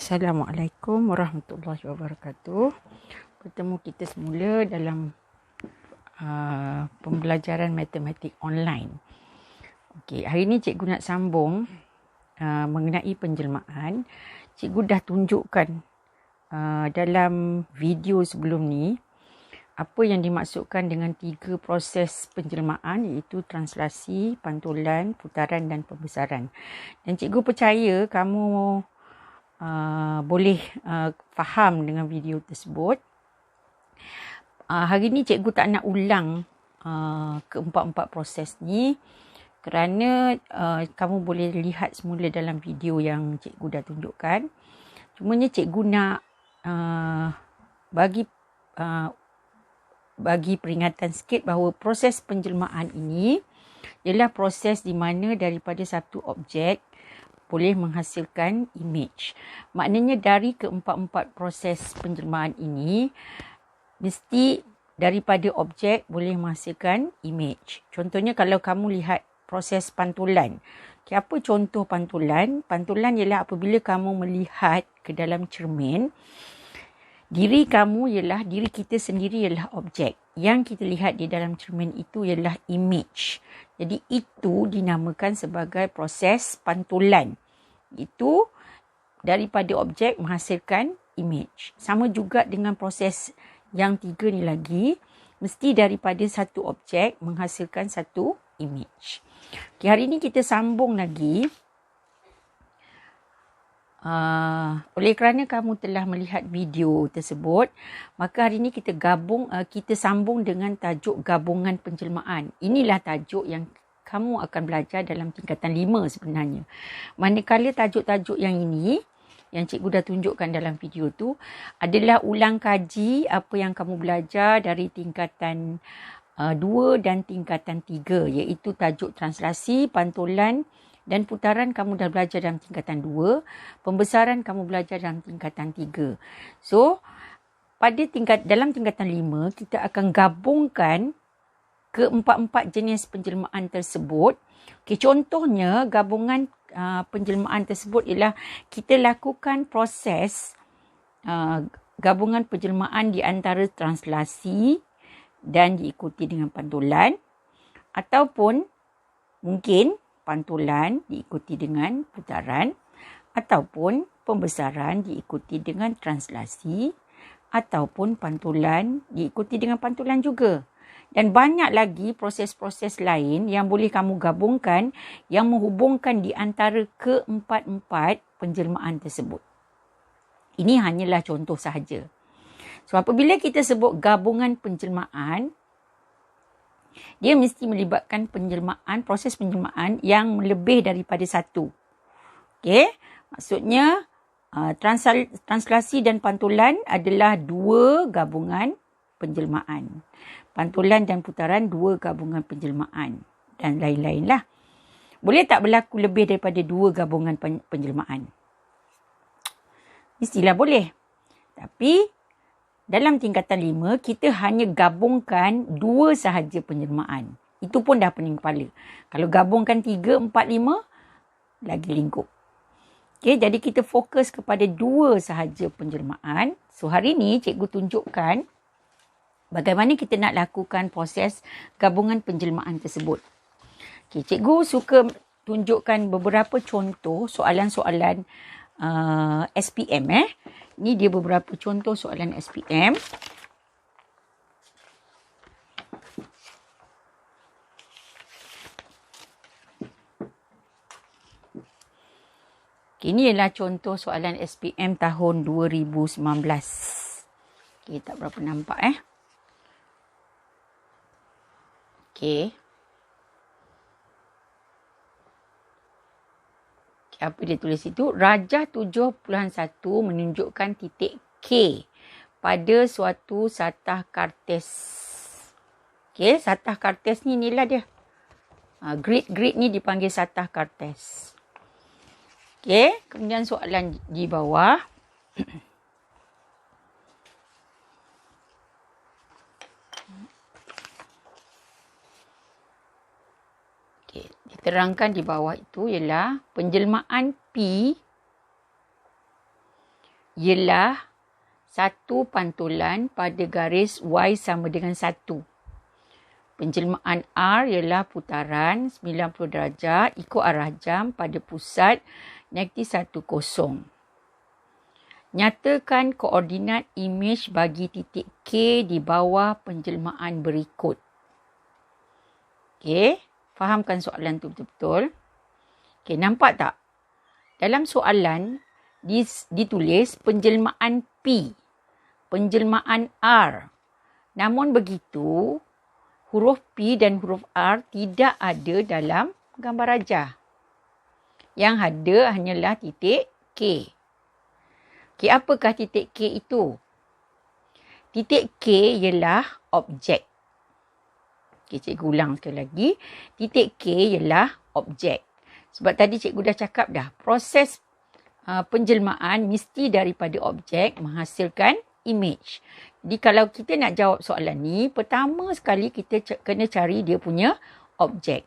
Assalamualaikum warahmatullahi wabarakatuh. Bertemu kita semula dalam pembelajaran matematik online. Okey, hari ini cikgu nak sambung mengenai penjelmaan. Cikgu dah tunjukkan dalam video sebelum ni apa yang dimaksudkan dengan 3 proses penjelmaan, iaitu translasi, pantulan, putaran dan pembesaran. Dan cikgu percaya kamu boleh faham dengan video tersebut. Hari ni cikgu tak nak ulang keempat-empat proses ni kerana kamu boleh lihat semula dalam video yang cikgu dah tunjukkan. Cumanya cikgu nak bagi peringatan sikit bahawa proses penjelmaan ini ialah proses di mana daripada satu objek boleh menghasilkan image. Maknanya dari keempat-empat proses penjelmaan ini, mesti daripada objek boleh menghasilkan image. Contohnya kalau kamu lihat proses pantulan. Apa contoh pantulan? Pantulan ialah apabila kamu melihat ke dalam cermin, diri kita sendiri ialah objek. Yang kita lihat di dalam cermin itu ialah image. Jadi itu dinamakan sebagai proses pantulan. Itu daripada objek menghasilkan image. Sama juga dengan proses yang 3 ni lagi. Mesti daripada satu objek menghasilkan satu image. Okay, hari ni kita sambung lagi. Oleh kerana kamu telah melihat video tersebut, maka hari ini kita sambung dengan tajuk gabungan penjelmaan. Inilah tajuk yang kamu akan belajar dalam tingkatan 5 sebenarnya. Manakala tajuk-tajuk yang ini, yang cikgu dah tunjukkan dalam video tu, adalah ulang kaji apa yang kamu belajar dari tingkatan 2 dan tingkatan 3, iaitu tajuk translasi, pantulan dan putaran kamu dah belajar dalam tingkatan 2, pembesaran kamu belajar dalam tingkatan 3. So, dalam tingkatan 5, kita akan gabungkan keempat-empat jenis penjelmaan tersebut. Okay, contohnya, gabungan penjelmaan tersebut ialah kita lakukan proses gabungan penjelmaan di antara translasi dan diikuti dengan pantulan, ataupun mungkin pantulan diikuti dengan putaran, ataupun pembesaran diikuti dengan translasi, ataupun pantulan diikuti dengan pantulan juga. Dan banyak lagi proses-proses lain yang boleh kamu gabungkan yang menghubungkan di antara keempat-empat penjelmaan tersebut. Ini hanyalah contoh sahaja. So, apabila kita sebut gabungan penjelmaan, dia mesti melibatkan proses penjelmaan yang lebih daripada satu. Okey, maksudnya translasi dan pantulan adalah 2 gabungan penjelmaan. Pantulan dan putaran 2 gabungan penjelmaan dan lain-lain lah. Boleh tak berlaku lebih daripada 2 gabungan penjelmaan? Mestilah boleh. Tapi dalam tingkatan 5, kita hanya gabungkan 2 sahaja penjelmaan. Itu pun dah pening kepala. Kalau gabungkan 3, 4, 5, lagi lingkup. Okay, jadi kita fokus kepada 2 sahaja penjelmaan. So, hari ni cikgu tunjukkan bagaimana kita nak lakukan proses gabungan penjelmaan tersebut. Okay, cikgu suka tunjukkan beberapa contoh soalan-soalan SPM. Ini dia beberapa contoh soalan SPM. Okay, ini adalah contoh soalan SPM tahun 2019. Okay, tak berapa nampak Okay. Apa dia tulis itu? Rajah 7.1 menunjukkan titik K pada suatu satah kartes. Okay, satah kartes ni inilah dia. Grid ni dipanggil satah kartes. Okay, kemudian soalan di bawah. Diterangkan di bawah itu ialah penjelmaan P ialah satu pantulan pada garis Y sama dengan 1. Penjelmaan R ialah putaran 90 darjah ikut arah jam pada pusat -10. Nyatakan koordinat imej bagi titik K di bawah penjelmaan berikut. Okey, fahamkan soalan tu betul-betul. Okey, nampak tak? Dalam soalan ditulis penjelmaan P, penjelmaan R. Namun begitu, huruf P dan huruf R tidak ada dalam gambar rajah. Yang ada hanyalah titik K. Okey, apakah titik K itu? Titik K ialah objek. Okey, cikgu ulang sekali lagi. Titik K ialah objek. Sebab tadi cikgu dah cakap dah, proses penjelmaan mesti daripada objek menghasilkan image. Jadi kalau kita nak jawab soalan ni, pertama sekali kita kena cari dia punya objek.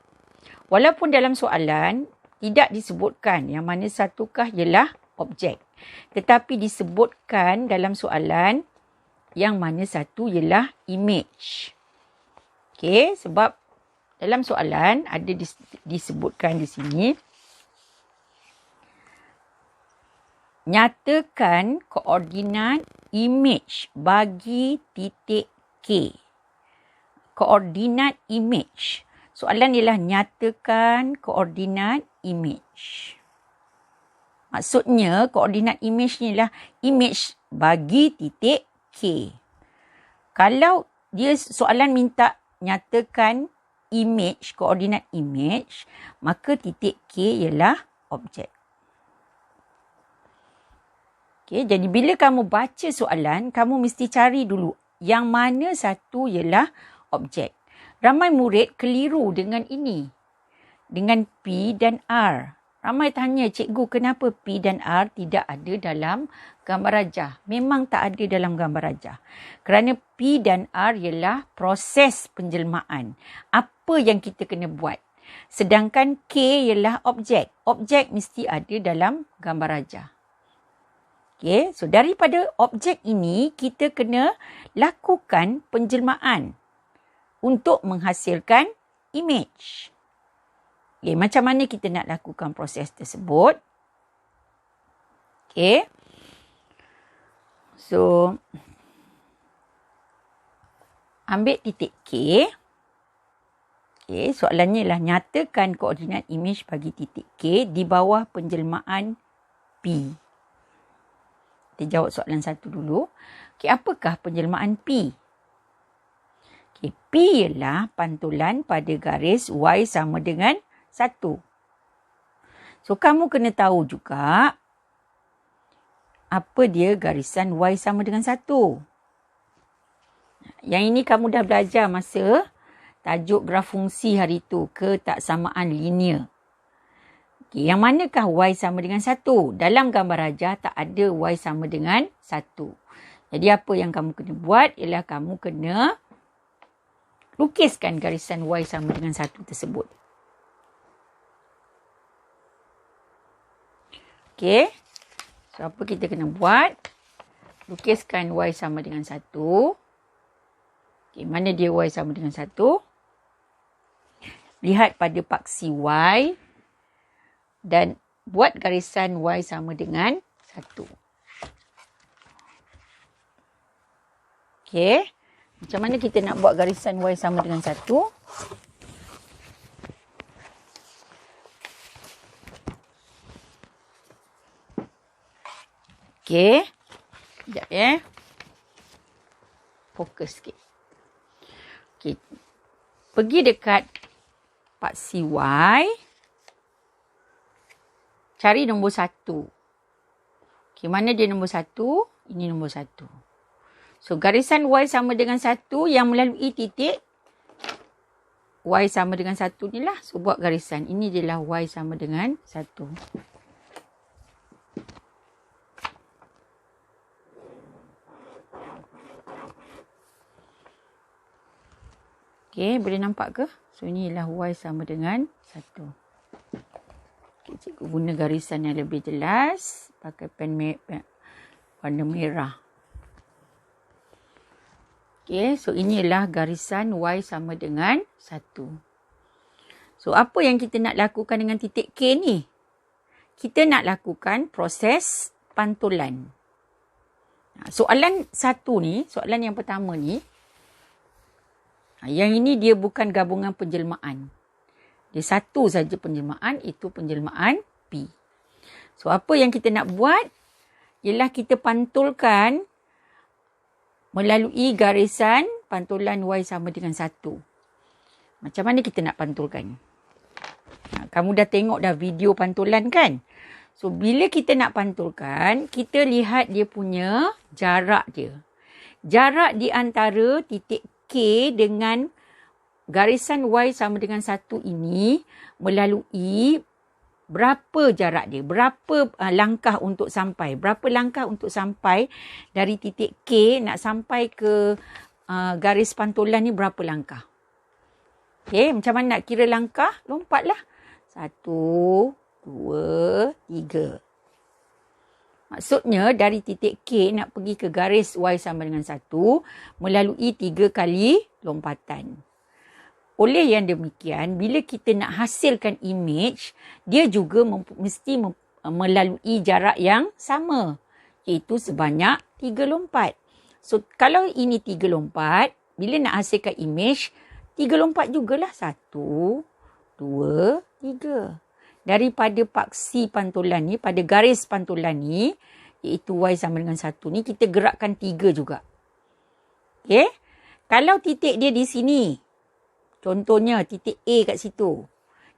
Walaupun dalam soalan tidak disebutkan yang mana satukah ialah objek. Tetapi disebutkan dalam soalan yang mana satu ialah image. Okey, sebab dalam soalan ada disebutkan di sini, nyatakan koordinat imej bagi titik K. Koordinat imej. Soalan ialah nyatakan koordinat imej. Maksudnya koordinat imej ni ialah imej bagi titik K. Kalau dia soalan minta nyatakan imej, koordinat imej, maka titik K ialah objek. Okay, jadi bila kamu baca soalan, kamu mesti cari dulu yang mana satu ialah objek. Ramai murid keliru dengan ini. Dengan P dan R. Ramai tanya, cikgu kenapa P dan R tidak ada dalam gambar rajah? Memang tak ada dalam gambar rajah. Kerana P dan R ialah proses penjelmaan. Apa yang kita kena buat? Sedangkan K ialah objek. Objek mesti ada dalam gambar rajah. Okay, so daripada objek ini, kita kena lakukan penjelmaan untuk menghasilkan image. Okay, macam mana kita nak lakukan proses tersebut? Okay. So, ambil titik K. Okay, soalannya ialah nyatakan koordinat imej bagi titik K di bawah penjelmaan P. Kita jawab soalan satu dulu. Okay, apakah penjelmaan P? Okay, P ialah pantulan pada garis Y sama dengan 1. So, kamu kena tahu juga apa dia garisan Y sama dengan 1. Yang ini kamu dah belajar masa tajuk graf fungsi hari tu, ketaksamaan linear. Okay, yang manakah Y sama dengan 1? Dalam gambar rajah tak ada Y sama dengan 1. Jadi apa yang kamu kena buat ialah kamu kena lukiskan garisan Y sama dengan 1 tersebut. Okey. So apa kita kena buat? Lukiskan Y sama dengan 1. Okey, mana dia Y sama dengan 1? Lihat pada paksi Y dan buat garisan Y sama dengan 1. Okey. Macam mana kita nak buat garisan Y sama dengan 1? Okey. Sekejap ya. Fokus sikit. Okey. Pergi dekat paksi Y. Cari nombor 1. Okay, mana dia nombor 1? Ini nombor 1. So, garisan Y sama dengan 1 yang melalui titik Y sama dengan 1 ni lah. So, buat garisan. Ini adalah Y sama dengan 1. Okay, boleh nampak ke? So, ini adalah Y sama dengan 1. Okay, cikgu guna garisan yang lebih jelas. Pakai pen warna merah. Okey, so inilah garisan Y sama dengan 1. So, apa yang kita nak lakukan dengan titik K ni? Kita nak lakukan proses pantulan. Soalan 1 ni, soalan yang pertama ni, yang ini dia bukan gabungan penjelmaan. Dia satu saja penjelmaan, itu penjelmaan P. So, apa yang kita nak buat ialah kita pantulkan melalui garisan pantulan Y sama dengan 1. Macam mana kita nak pantulkan? Kamu dah tengok dah video pantulan kan? So, bila kita nak pantulkan, kita lihat dia punya jarak dia. Jarak di antara titik K dengan garisan Y sama dengan 1 ini melalui berapa jarak dia, berapa langkah untuk sampai. Berapa langkah untuk sampai dari titik K nak sampai ke garis pantulan ni berapa langkah. Okey, macam mana nak kira langkah? Lompatlah. 1, 2, 3. Maksudnya dari titik K nak pergi ke garis Y sama dengan 1 melalui 3 kali lompatan. Oleh yang demikian, bila kita nak hasilkan image, dia juga mesti melalui jarak yang sama, iaitu sebanyak 3 lompat. So, kalau ini 3 lompat, bila nak hasilkan image, 3 lompat jugalah. 1, 2, 3. Daripada paksi pantulan ni, pada garis pantulan ni, iaitu Y sama dengan 1 ni, kita gerakkan 3 juga. Okay? Kalau titik dia di sini, contohnya titik A kat situ,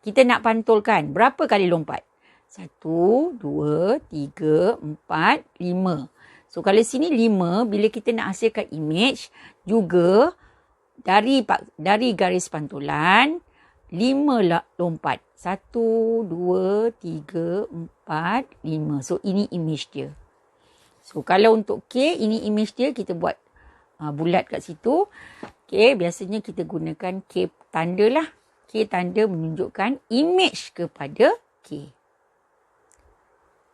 kita nak pantulkan berapa kali lompat? 1, 2, 3, 4, 5. So, kalau sini 5, bila kita nak hasilkan image, juga dari garis pantulan, 5 lompat. 1, 2, 3, 4, 5. So, ini image dia. So, kalau untuk K, ini image dia, kita buat bulat kat situ. Okay, biasanya kita gunakan K tanda lah. K tanda menunjukkan image kepada K.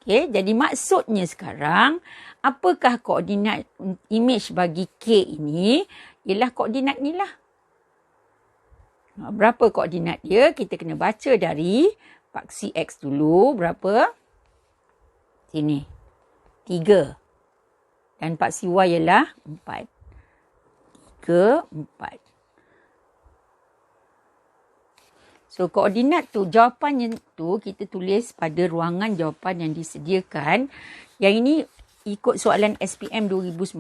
Okay, jadi maksudnya sekarang, apakah koordinat image bagi K ini? Ialah koordinat ni lah. Berapa koordinat dia? Kita kena baca dari paksi X dulu. Berapa? Sini. 3. Dan paksi Y ialah 4. 3, 4. So, koordinat tu, jawapan tu kita tulis pada ruangan jawapan yang disediakan. Yang ini ikut soalan SPM 2019.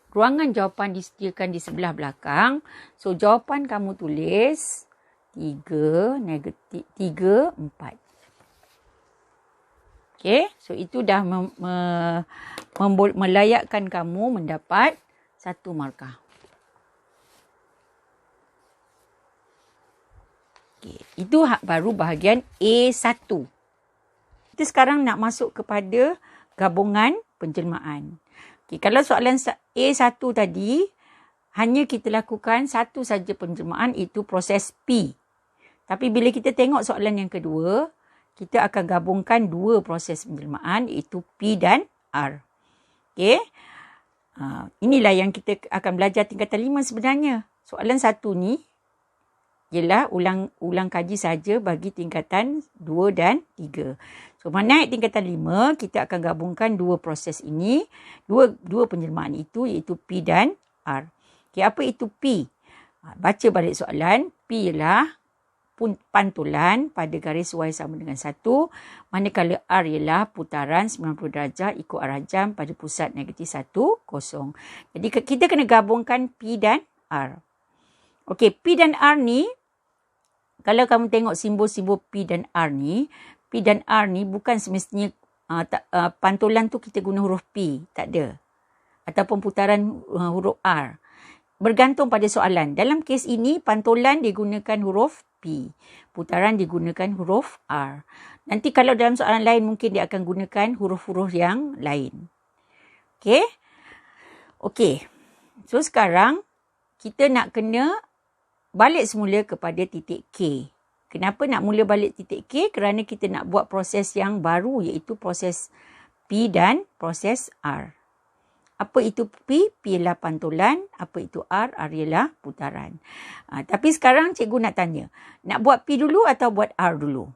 Ruangan jawapan disediakan di sebelah belakang. So, jawapan kamu tulis 3, negatif 3, 4. Okay, so itu dah melayakkan kamu mendapat 1 markah. Okay, itu baru bahagian A1. Kita sekarang nak masuk kepada gabungan penjelmaan. Okay, kalau soalan A1 tadi, hanya kita lakukan satu saja penjelmaan, iaitu proses P. Tapi bila kita tengok soalan yang kedua, kita akan gabungkan 2 proses penjelmaan, iaitu P dan R. Okay. Inilah yang kita akan belajar tingkatan 5 sebenarnya. Soalan 1 ni ialah ulang kaji saja bagi tingkatan 2 dan 3. So, naik tingkatan 5, kita akan gabungkan 2 proses ini, dua penjelmaan itu, iaitu P dan R. Okay, apa itu P? Baca balik soalan. P ialah pantulan pada garis Y sama dengan 1, manakala R ialah putaran 90 darjah ikut arah jam pada pusat negatif 1, 0. Jadi, kita kena gabungkan P dan R. Okey, P dan R ni, kalau kamu tengok simbol-simbol P dan R ni bukan semestinya pantulan tu kita guna huruf P, tak ada. Ataupun putaran huruf R. Bergantung pada soalan. Dalam kes ini, pantulan digunakan huruf P. Putaran digunakan huruf R. Nanti kalau dalam soalan lain, mungkin dia akan gunakan huruf-huruf yang lain. Okey? Okey. So, sekarang kita nak kena balik semula kepada titik K. Kenapa nak mula balik titik K? Kerana kita nak buat proses yang baru, iaitu proses P dan proses R. Apa itu P? P ialah pantulan. Apa itu R? R ialah putaran. Tapi sekarang cikgu nak tanya. Nak buat P dulu atau buat R dulu?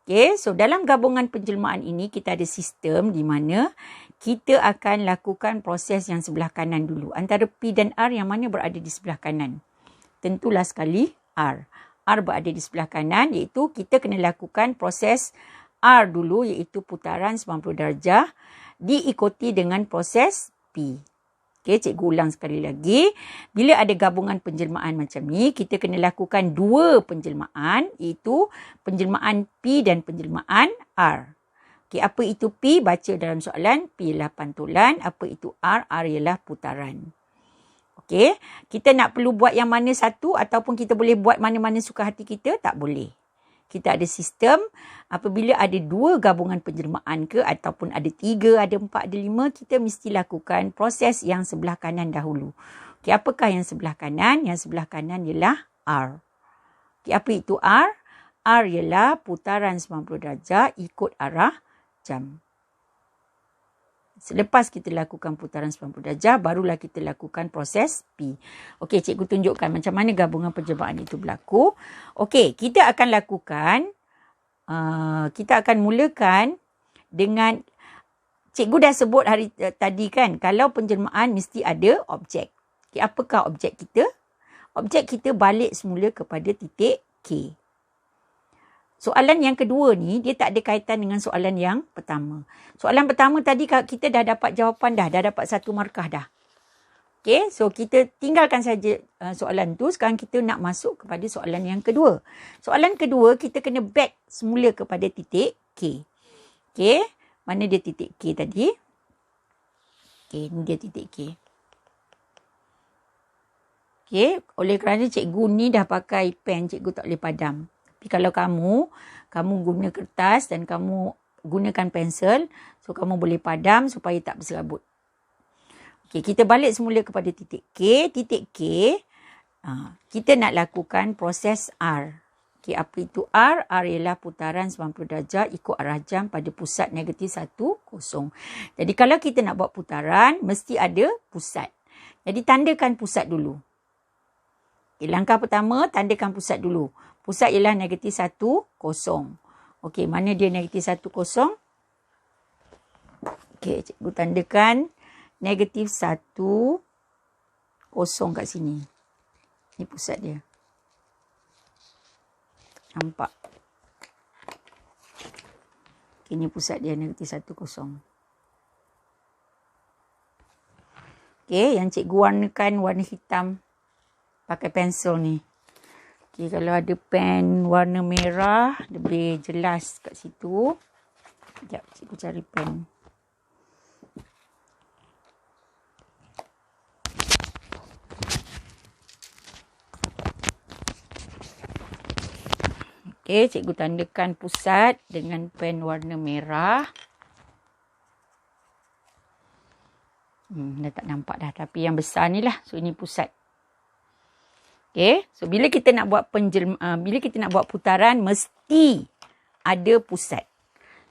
Okay, so dalam gabungan penjelmaan ini kita ada sistem di mana kita akan lakukan proses yang sebelah kanan dulu. Antara P dan R yang mana berada di sebelah kanan? Tentulah sekali R. R berada di sebelah kanan iaitu kita kena lakukan proses R dulu iaitu putaran 90 darjah diikuti dengan proses P. Okey, cikgu ulang sekali lagi. Bila ada gabungan penjelmaan macam ni, kita kena lakukan dua penjelmaan iaitu penjelmaan P dan penjelmaan R. Okey, apa itu P? Baca dalam soalan. P ialah pantulan. Apa itu R? R ialah putaran. Okey, kita nak perlu buat yang mana satu ataupun kita boleh buat mana-mana suka hati kita? Tak boleh. Kita ada sistem apabila ada dua gabungan penjelmaan ke ataupun ada 3, ada 4, ada 5, kita mesti lakukan proses yang sebelah kanan dahulu. Okey, apakah yang sebelah kanan? Yang sebelah kanan ialah R. Okey, apa itu R? R ialah putaran 90 darjah ikut arah jam. Selepas kita lakukan putaran 90 darjah, barulah kita lakukan proses P. Okey, cikgu tunjukkan macam mana gabungan penjelmaan itu berlaku. Okey, kita akan lakukan, kita akan mulakan dengan, cikgu dah sebut hari tadi kan, kalau penjelmaan mesti ada objek. Okey, apakah objek kita? Objek kita balik semula kepada titik K. Soalan yang kedua ni, dia tak ada kaitan dengan soalan yang pertama. Soalan pertama tadi kita dah dapat jawapan dah dapat 1 markah dah. Okay, so kita tinggalkan saja soalan tu. Sekarang kita nak masuk kepada soalan yang kedua. Soalan kedua, kita kena back semula kepada titik K. Okay, mana dia titik K tadi? Okay, ni dia titik K. Okay, oleh kerana cikgu ni dah pakai pen, cikgu tak boleh padam. Tapi kalau kamu guna kertas dan kamu gunakan pensel, so kamu boleh padam supaya tak berserabut. Okey, kita balik semula kepada titik K. Titik K, kita nak lakukan proses R. Okey, apa itu R? R ialah putaran 90 darjah ikut arah jam pada pusat negatif 1, 0. Jadi kalau kita nak buat putaran, mesti ada pusat. Jadi tandakan pusat dulu. Okay, langkah pertama, tandakan pusat dulu. Pusat ialah negatif 1, 0. Okey, mana dia negatif 1, 0? Okey, cikgu tandakan negatif 1, 0 kat sini. Ini pusat dia. Nampak? Okey, ini pusat dia negatif 1, 0. Okey, yang cikgu warnakan warna hitam pakai pensel ni. Okay, kalau ada pen warna merah, lebih jelas kat situ. Sekejap, cikgu cari pen. Okay, cikgu tandakan pusat dengan pen warna merah. Dah tak nampak dah. Tapi yang besar ni lah. So, ini pusat. Okay, so bila kita nak buat bila kita nak buat putaran, mesti ada pusat.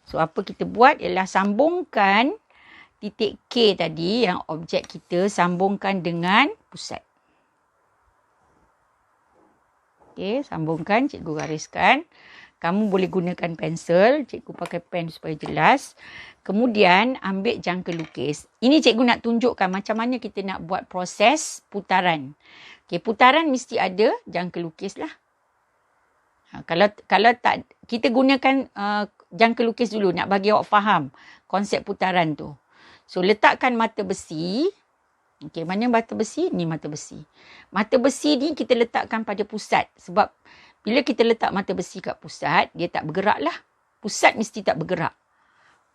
So apa kita buat ialah sambungkan titik K tadi yang objek kita, sambungkan dengan pusat. Okay, sambungkan, cikgu gariskan. Kamu boleh gunakan pensel, cikgu pakai pen supaya jelas. Kemudian ambil jangka lukis. Ini cikgu nak tunjukkan macam mana kita nak buat proses putaran. Okay, putaran mesti ada jangka lukis lah. Kalau tak, kita gunakan jangka lukis dulu nak bagi awak faham konsep putaran tu. So, letakkan mata besi. Okay, mana mata besi? Ni mata besi. Mata besi ni kita letakkan pada pusat. Sebab bila kita letak mata besi kat pusat, dia tak bergerak lah. Pusat mesti tak bergerak.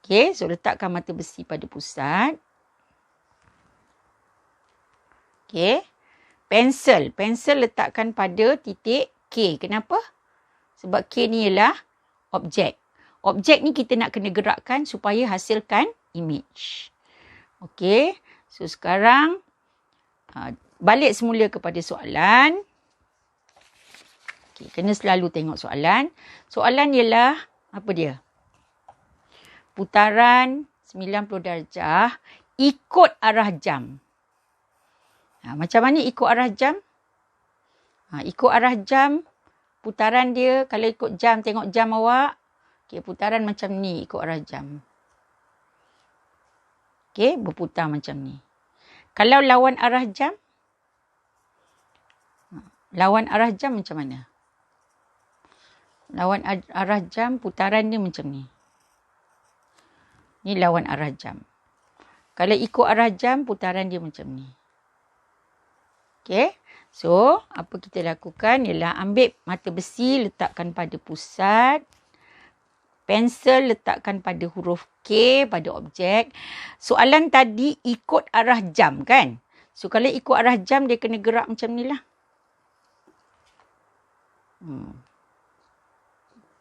Okay, so letakkan mata besi pada pusat. Okay. Pensel letakkan pada titik K. Kenapa? Sebab K ni ialah objek. Objek ni kita nak kena gerakkan supaya hasilkan image. Okey. So sekarang balik semula kepada soalan. Okey, kena selalu tengok soalan. Soalan ialah apa dia? Putaran 90 darjah ikut arah jam. Macam mana ikut arah jam? Ikut arah jam, putaran dia, kalau ikut jam, tengok jam awak. Okay, putaran macam ni ikut arah jam. Okay, berputar macam ni. Kalau lawan arah jam, macam mana? Lawan arah jam, putaran dia macam ni. Ni lawan arah jam. Kalau ikut arah jam, putaran dia macam ni. Okay. So, apa kita lakukan ialah ambil mata besi, letakkan pada pusat. Pensel letakkan pada huruf K, pada objek. Soalan tadi ikut arah jam kan? So, kalau ikut arah jam, dia kena gerak macam ni lah.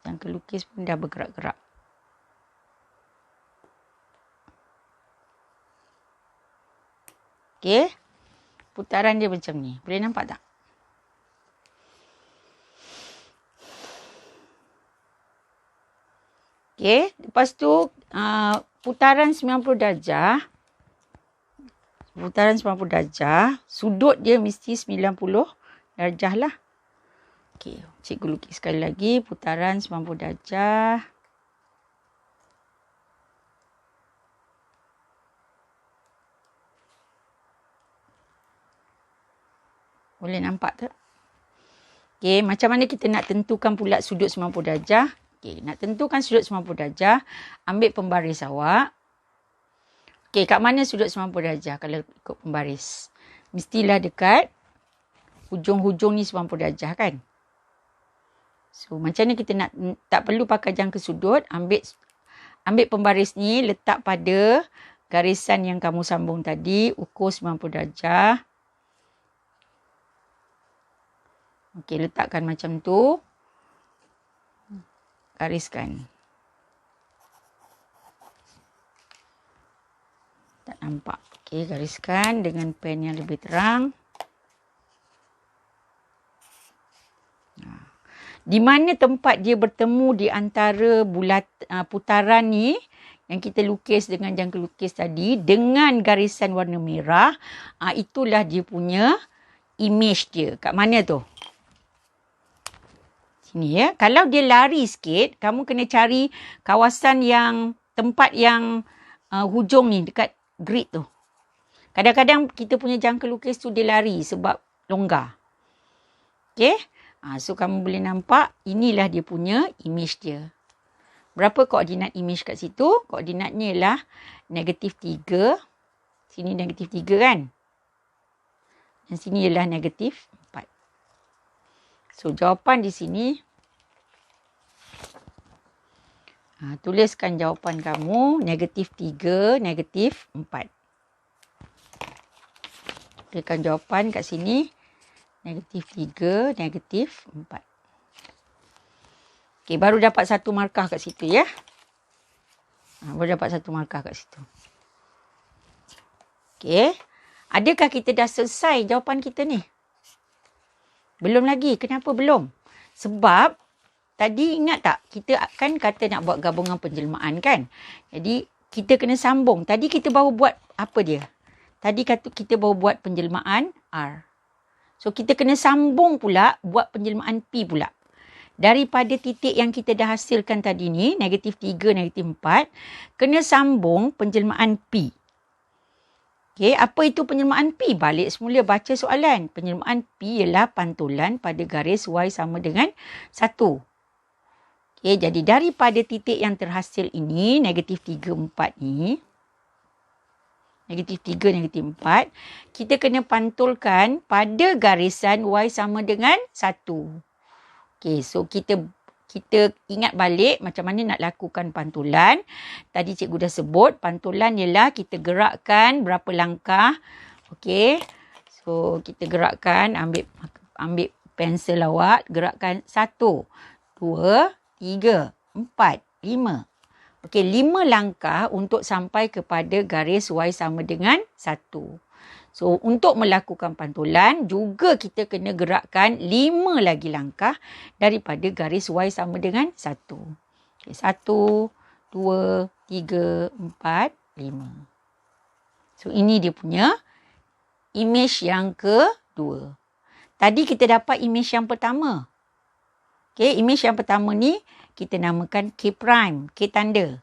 Yang kelukis pun dah bergerak-gerak. Okay. Putaran dia macam ni. Boleh nampak tak? Okay. Lepas tu, putaran 90 darjah. Sudut dia mesti 90 darjah lah. Okay. Cikgu lukis sekali lagi. Putaran 90 darjah. Boleh nampak tak? Okay, macam mana kita nak tentukan pula sudut 90 darjah? Okay, nak tentukan sudut 90 darjah, ambil pembaris awak. Okay, kat mana sudut 90 darjah kalau ikut pembaris? Mestilah dekat hujung-hujung ni 90 darjah kan? So, macam ni kita nak, tak perlu pakai jangka sudut, ambil pembaris ni, letak pada garisan yang kamu sambung tadi, ukur 90 darjah. Okey, letakkan macam tu. Gariskan. Tak nampak. Okey, gariskan dengan pen yang lebih terang. Di mana tempat dia bertemu di antara putaran ni yang kita lukis dengan jangka lukis tadi dengan garisan warna merah, itulah dia punya image dia. Kat mana tu? Sini ya. Kalau dia lari sikit, kamu kena cari kawasan yang, tempat yang hujung ni, dekat grid tu. Kadang-kadang kita punya jangka lukis tu dia lari sebab longgar. Okay. So, kamu boleh nampak, inilah dia punya image dia. Berapa koordinat image kat situ? Koordinatnya ialah -3. Sini -3 kan? Dan sini ialah -4. So, jawapan di sini. Tuliskan jawapan kamu. -3, -4. Tuliskan jawapan kat sini. -3, -4. Okey, baru dapat 1 markah kat situ ya. Baru dapat 1 markah kat situ. Okey. Adakah kita dah selesai jawapan kita ni? Belum lagi. Kenapa belum? Sebab tadi ingat tak? Kita kan kata nak buat gabungan penjelmaan kan? Jadi kita kena sambung. Tadi kita baru buat apa dia? Tadi kita baru buat penjelmaan R. So kita kena sambung pula buat penjelmaan P pula. Daripada titik yang kita dah hasilkan tadi ni, -3, -4, kena sambung penjelmaan P. Okey, apa itu penjelmaan P? Balik semula baca soalan. Penjelmaan P ialah pantulan pada garis Y sama dengan 1. Okey, jadi daripada titik yang terhasil ini, -3, 4 ni, -3, -4, kita kena pantulkan pada garisan Y sama dengan 1. Okey, so kita ingat balik macam mana nak lakukan pantulan. Tadi cikgu dah sebut, pantulan ialah kita gerakkan berapa langkah. Okey, so kita gerakkan, ambil pensel awak, gerakkan 1, 2, 3, 4, 5. Okey, 5 langkah untuk sampai kepada garis Y sama dengan 1. So, untuk melakukan pantulan, juga kita kena gerakkan 5 lagi langkah daripada garis Y sama dengan 1. Okay, 1, 2, 3, 4, So, ini dia punya image yang kedua. Tadi kita dapat image yang pertama. Okay, image yang pertama ni kita namakan K prime, K tanda.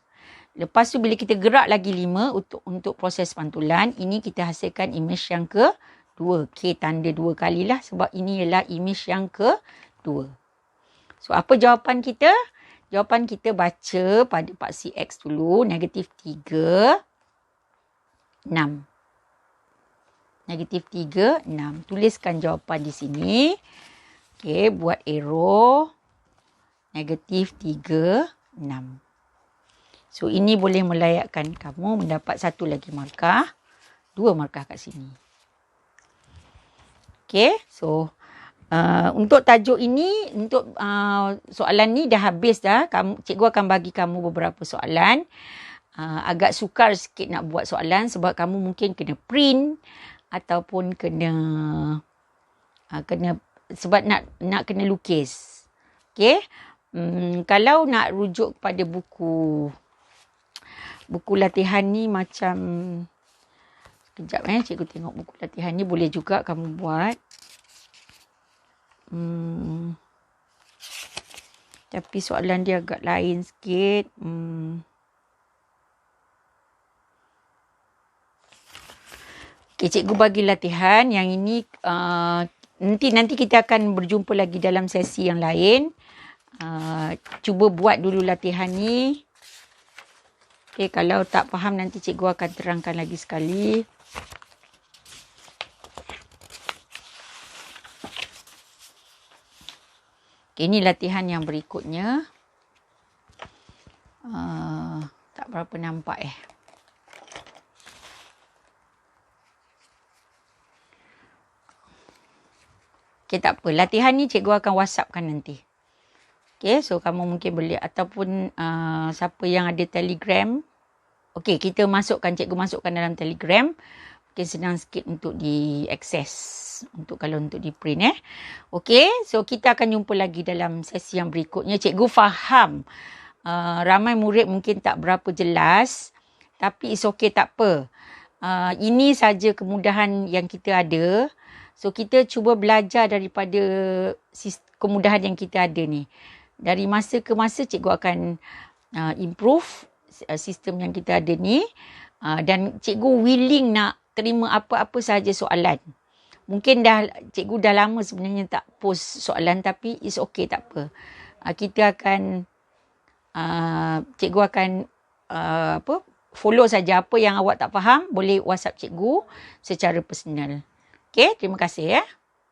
Lepas tu bila kita gerak lagi 5 untuk proses pantulan, ini kita hasilkan image yang kedua. K tanda 2 kali lah sebab ini ialah image yang kedua. So, apa jawapan kita? Jawapan kita baca pada paksi X dulu. Negatif 3, 6. Negatif 3, 6. Tuliskan jawapan di sini. Okey, buat arrow. Negatif 3, 6. So, ini boleh melayakkan kamu mendapat satu lagi markah. 2 markah kat sini. Okey, so untuk tajuk ini, untuk soalan ni dah habis dah. Cikgu akan bagi kamu beberapa soalan. Agak sukar sikit nak buat soalan sebab kamu mungkin kena print ataupun kena sebab nak kena lukis. Okey. Kalau nak rujuk kepada buku latihan ni macam sekejap cikgu tengok buku latihan ni boleh juga kamu buat. Tapi soalan dia agak lain sikit. Okay, cikgu bagi latihan. Yang ini nanti kita akan berjumpa lagi dalam sesi yang lain. Cuba buat dulu latihan ni. Okay, kalau tak faham nanti cikgu akan terangkan lagi sekali. Okay, ini latihan yang berikutnya. Tak berapa nampak Okay, tak apa. Latihan ni cikgu akan WhatsAppkan nanti. Okay, so kamu mungkin boleh ataupun siapa yang ada Telegram. Okay, cikgu masukkan dalam Telegram. Mungkin senang sikit untuk diakses. Kalau untuk di print Okay, so kita akan jumpa lagi dalam sesi yang berikutnya. Cikgu faham ramai murid mungkin tak berapa jelas. Tapi it's okay, tak apa. Ini saja kemudahan yang kita ada. So, kita cuba belajar daripada kemudahan yang kita ada ni. Dari masa ke masa, cikgu akan improve sistem yang kita ada ni. Dan cikgu willing nak terima apa-apa sahaja soalan. Mungkin cikgu dah lama sebenarnya tak post soalan tapi it's okay, tak apa. Cikgu akan follow saja apa yang awak tak faham, boleh WhatsApp cikgu secara personal. Okay, terima kasih